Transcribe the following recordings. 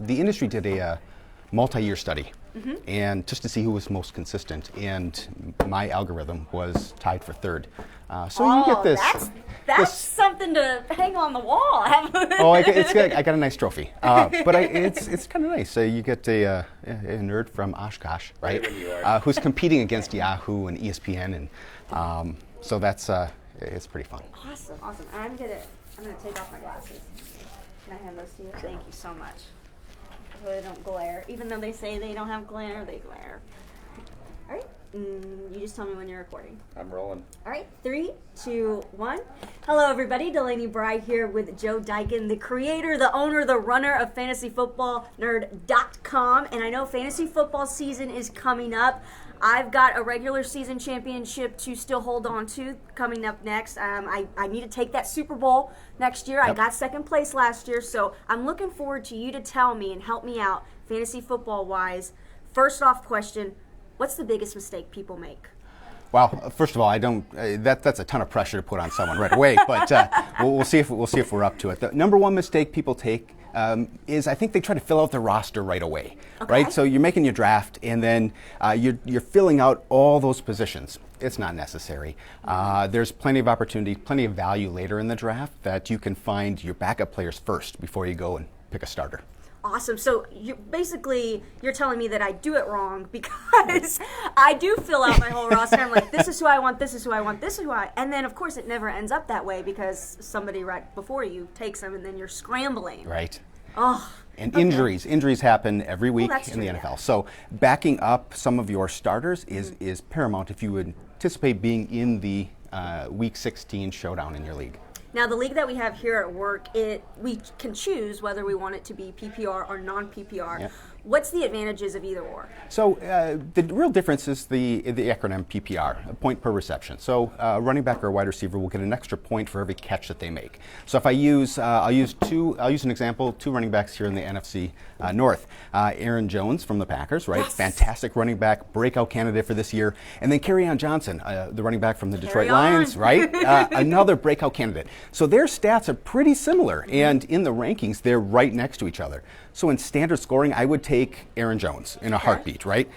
the industry did a multi-year study, and just to see who was most consistent, and my algorithm was tied for third. So you get this. That's something to hang on the wall. I got a nice trophy, but it's kind of nice. So you get a nerd from Oshkosh, right? Who's competing against Yahoo and ESPN, and so that's it's pretty fun. Awesome. I'm gonna take off my glasses. Can I hand those to you? Sure. Thank you so much. So they don't glare. Even though they say they don't have glare, they glare. All right. You just tell me when you're recording. I'm rolling. All right, 3, 2, 1. Hello, everybody. Delaney Brey here with Joe Dyken, the creator, the owner, the runner of fantasyfootballnerd.com. And I know fantasy football season is coming up. I've got a regular season championship to still hold on to coming up next. I need to take that Super Bowl next year. Yep. I got second place last year, so I'm looking forward to you to tell me and help me out fantasy football-wise. First off question, what's the biggest mistake people make? Well, first of all, I don't. That's a ton of pressure to put on someone right away. But we'll see if we're up to it. The number one mistake people take is I think they try to fill out the roster right away. Okay. Right. So you're making your draft, and then you're filling out all those positions. It's not necessary. There's plenty of opportunity, plenty of value later in the draft that you can find your backup players first before you go and pick a starter. Awesome. So you're telling me that I do it wrong because I do fill out my whole roster. I'm like, this is who I want, this is who I want, this is who I... And then, of course, it never ends up that way because somebody right before you takes them and then you're scrambling. Right. Oh. And injuries happen every week in the NFL. Yeah. So backing up some of your starters is paramount if you anticipate being in the Week 16 showdown in your league. Now, the league that we have here at work, we can choose whether we want it to be PPR or non PPR. Yep. What's the advantages of either or? So the real difference is the acronym PPR, a point per reception. So a running back or a wide receiver will get an extra point for every catch that they make. So if I'll use an example, two running backs here in the NFC North. Aaron Jones from the Packers, right? Yes. Fantastic running back, breakout candidate for this year. And then Kerryon Johnson, the running back from the Detroit Lions, right? Another breakout candidate. So their stats are pretty similar, and in the rankings, they're right next to each other. So in standard scoring, I would take Aaron Jones in a heartbeat, right?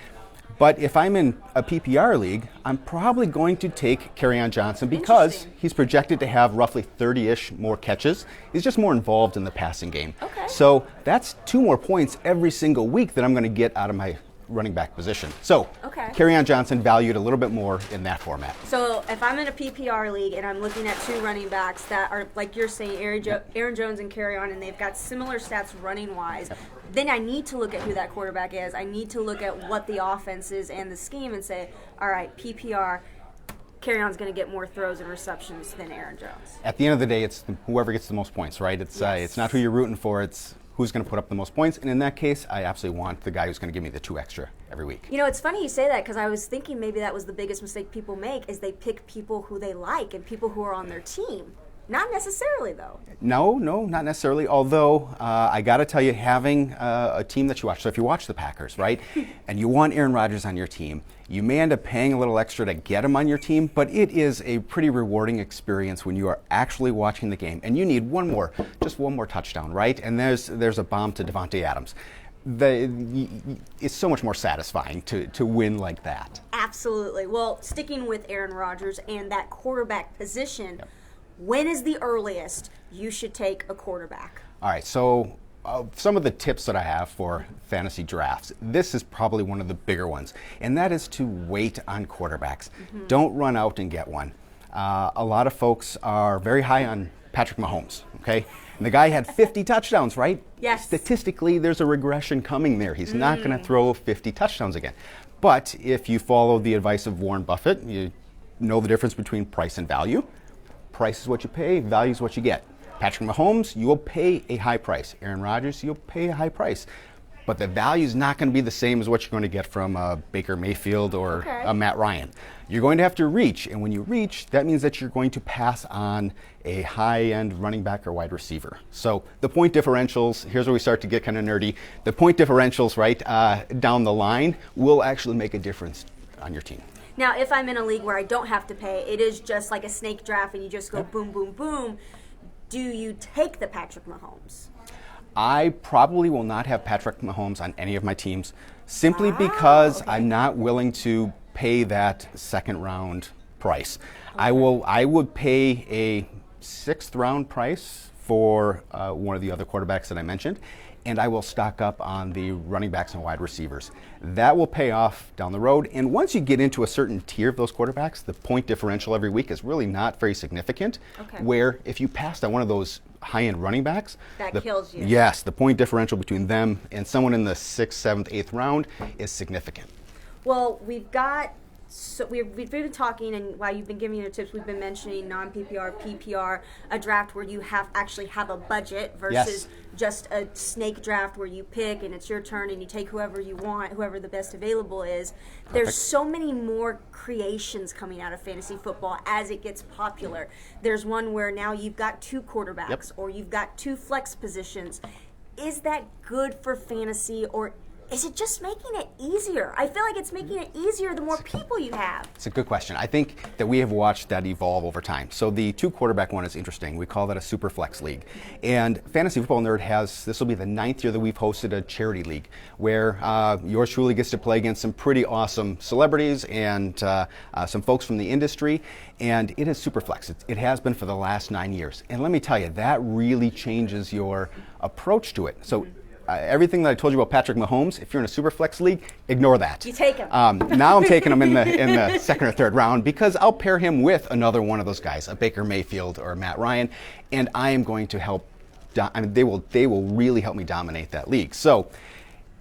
But if I'm in a PPR league, I'm probably going to take Kerryon Johnson because he's projected to have roughly 30-ish more catches. He's just more involved in the passing game. Okay. So that's 2 more points every single week that I'm going to get out of my running back position. So Kerryon Johnson valued a little bit more in that format. So if I'm in a PPR league and I'm looking at 2 running backs that are, like you're saying, Aaron Jones and Kerryon, and they've got similar stats running-wise, then I need to look at who that quarterback is. I need to look at what the offense is and the scheme and say, all right, PPR, Kerryon's going to get more throws and receptions than Aaron Jones. At the end of the day, it's whoever gets the most points, right? It's not who you're rooting for, it's who's going to put up the most points. And in that case, I absolutely want the guy who's going to give me the 2 extra every week. You know, it's funny you say that because I was thinking maybe that was the biggest mistake people make is they pick people who they like and people who are on their team. Not necessarily, though. No, not necessarily. Although, I got to tell you, having a team that you watch, so if you watch the Packers, right, and you want Aaron Rodgers on your team, you may end up paying a little extra to get him on your team, but it is a pretty rewarding experience when you are actually watching the game. And you need just one more touchdown, right? And there's a bomb to Devontae Adams. It's so much more satisfying to win like that. Absolutely. Well, sticking with Aaron Rodgers and that quarterback position, when is the earliest you should take a quarterback? All right, so some of the tips that I have for fantasy drafts, this is probably one of the bigger ones, and that is to wait on quarterbacks. Don't run out and get one. A lot of folks are very high on Patrick Mahomes, okay? And the guy had 50 touchdowns, right? Yes. Statistically, there's a regression coming there. He's not going to throw 50 touchdowns again. But if you follow the advice of Warren Buffett, you know the difference between price and value. Price is what you pay, value is what you get. Patrick Mahomes, you will pay a high price. Aaron Rodgers, you'll pay a high price. But the value is not going to be the same as what you're going to get from Baker Mayfield or a Matt Ryan. You're going to have to reach, and when you reach, that means that you're going to pass on a high-end running back or wide receiver. So the point differentials, here's where we start to get kind of nerdy. The point differentials, right, down the line will actually make a difference on your team. Now, if I'm in a league where I don't have to pay, it is just like a snake draft and you just go boom, boom, boom, do you take the Patrick Mahomes? I probably will not have Patrick Mahomes on any of my teams simply because I'm not willing to pay that second round price. I would pay a 6th round price for one of the other quarterbacks that I mentioned, and I will stock up on the running backs and wide receivers. That will pay off down the road. And once you get into a certain tier of those quarterbacks, the point differential every week is really not very significant. Okay. Where if you passed on one of those high-end running backs, that kills you. Yes, the point differential between them and someone in the 6th, 7th, 8th round is significant. Well, we've been talking, and while you've been giving your tips, we've been mentioning non PPR, PPR, a draft where you actually have a budget versus just a snake draft where you pick and it's your turn and you take whoever you want, whoever the best available is. Perfect. There's so many more creations coming out of fantasy football as it gets popular. There's one where now you've got 2 quarterbacks or you've got 2 flex positions. Is that good for fantasy, or is it just making it easier? I feel like it's making it easier the more people you have. It's a good question. I think that we have watched that evolve over time. So the 2 quarterback one is interesting. We call that a super flex league. And Fantasy Football Nerd this will be the 9th year that we've hosted a charity league where yours truly gets to play against some pretty awesome celebrities and some folks from the industry. And it is super flex. It has been for the last 9 years. And let me tell you, that really changes your approach to it. So everything that I told you about Patrick Mahomes, if you're in a super flex league, ignore that. You take him. Now I'm taking him in the 2nd or 3rd round because I'll pair him with another one of those guys, a Baker Mayfield or a Matt Ryan, and I am going to help. They will really help me dominate that league. So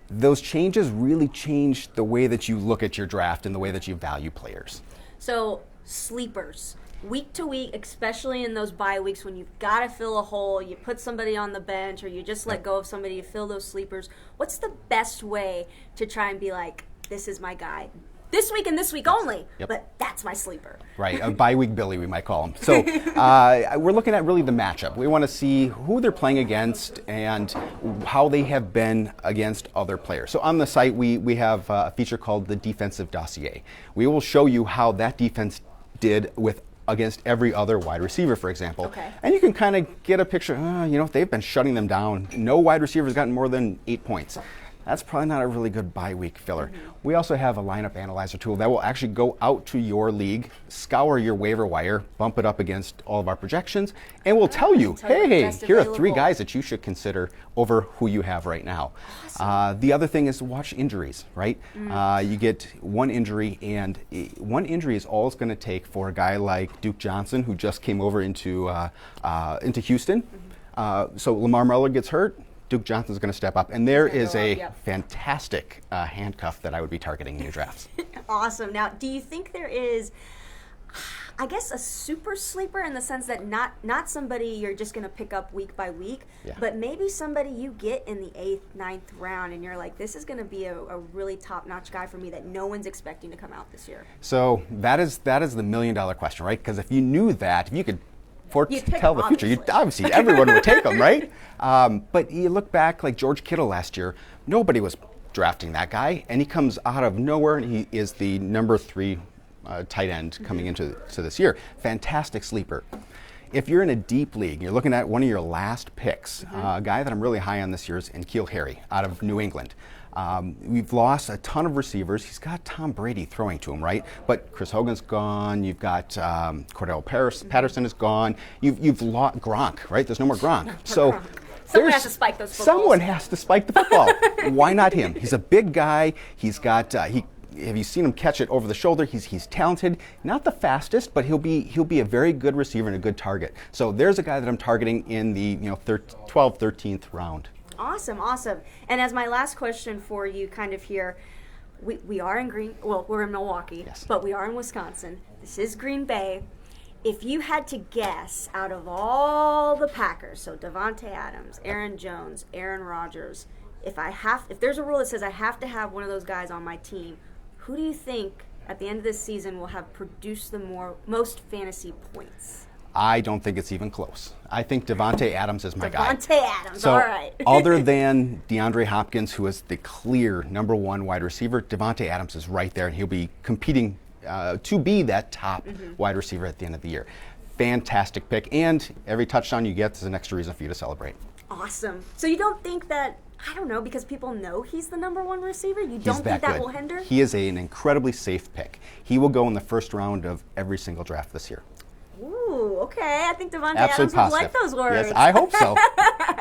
those changes really change the way that you look at your draft and the way that you value players. So sleepers. Week to week, especially in those bye weeks when you've got to fill a hole, you put somebody on the bench or you just let go of somebody to fill those sleepers. What's the best way to try and be like, this is my guy? This week and this week only, but that's my sleeper. Right, a bye-week Billy, we might call him. So we're looking at really the matchup. We want to see who they're playing against and how they have been against other players. So on the site, we have a feature called the Defensive Dossier. We will show you how that defense did against every other wide receiver, for example. Okay. And you can kind of get a picture, they've been shutting them down. No wide receiver has gotten more than 8 points. That's probably not a really good bye-week filler. Mm-hmm. We also have a lineup analyzer tool that will actually go out to your league, scour your waiver wire, bump it up against all of our projections, and we'll tell you, hey, here are 3 guys that you should consider over who you have right now. Awesome. The other thing is to watch injuries, right? Mm-hmm. You get one injury, and one injury is all it's going to take for a guy like Duke Johnson, who just came over into Houston. Mm-hmm. So Lamar Miller gets hurt. Duke Johnson's going to step up, and there is a fantastic handcuff that I would be targeting in your drafts. Awesome. Now, do you think there is, I guess, a super sleeper in the sense that not somebody you're just going to pick up week by week, but maybe somebody you get in the 8th, 9th round, and you're like, this is going to be a really top-notch guy for me that no one's expecting to come out this year? So that is the $1 million question, right? Because if you knew that, if you could tell the future, obviously everyone would take them, right? But you look back, like George Kittle last year, nobody was drafting that guy, and he comes out of nowhere, and he is the number 3 tight end coming into this year. Fantastic sleeper. If you're in a deep league, you're looking at one of your last picks, a guy that I'm really high on this year is N'Keal Harry out of New England. We've lost a ton of receivers. He's got Tom Brady throwing to him, right? But Chris Hogan's gone. You've got Cordell Patterson is gone. You've lost Gronk, right? There's no more Gronk. So someone has to spike those footballs. Someone has to spike the football. Why not him? He's a big guy. He's got have you seen him catch it over the shoulder? He's talented. Not the fastest, but he'll be a very good receiver and a good target. So there's a guy that I'm targeting in the 12th, 13th round. Awesome. And as my last question for you kind of here, we are in we're in Milwaukee, but we are in Wisconsin. This is Green Bay. If you had to guess out of all the Packers, so Davante Adams, Aaron Jones, Aaron Rodgers, if there's a rule that says I have to have one of those guys on my team, who do you think at the end of this season will have produced the most fantasy points? I don't think it's even close. I think Davante Adams is my guy. Davante Adams, so, all right. Other than DeAndre Hopkins, who is the clear number 1 wide receiver, Davante Adams is right there, and he'll be competing to be that top wide receiver at the end of the year. Fantastic pick, and every touchdown you get is an extra reason for you to celebrate. Awesome. So you don't think that, I don't know, because people know he's the #1 receiver, you don't think that will hinder? He is an incredibly safe pick. He will go in the first round of every single draft this year. Ooh, okay. I think Devontae Absolutely Adams would positive. like those words. Yes, I hope so.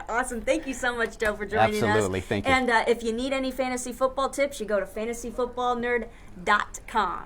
Awesome. Thank you so much, Joe, for joining us. Absolutely. Thank you. And if you need any fantasy football tips, you go to fantasyfootballnerd.com.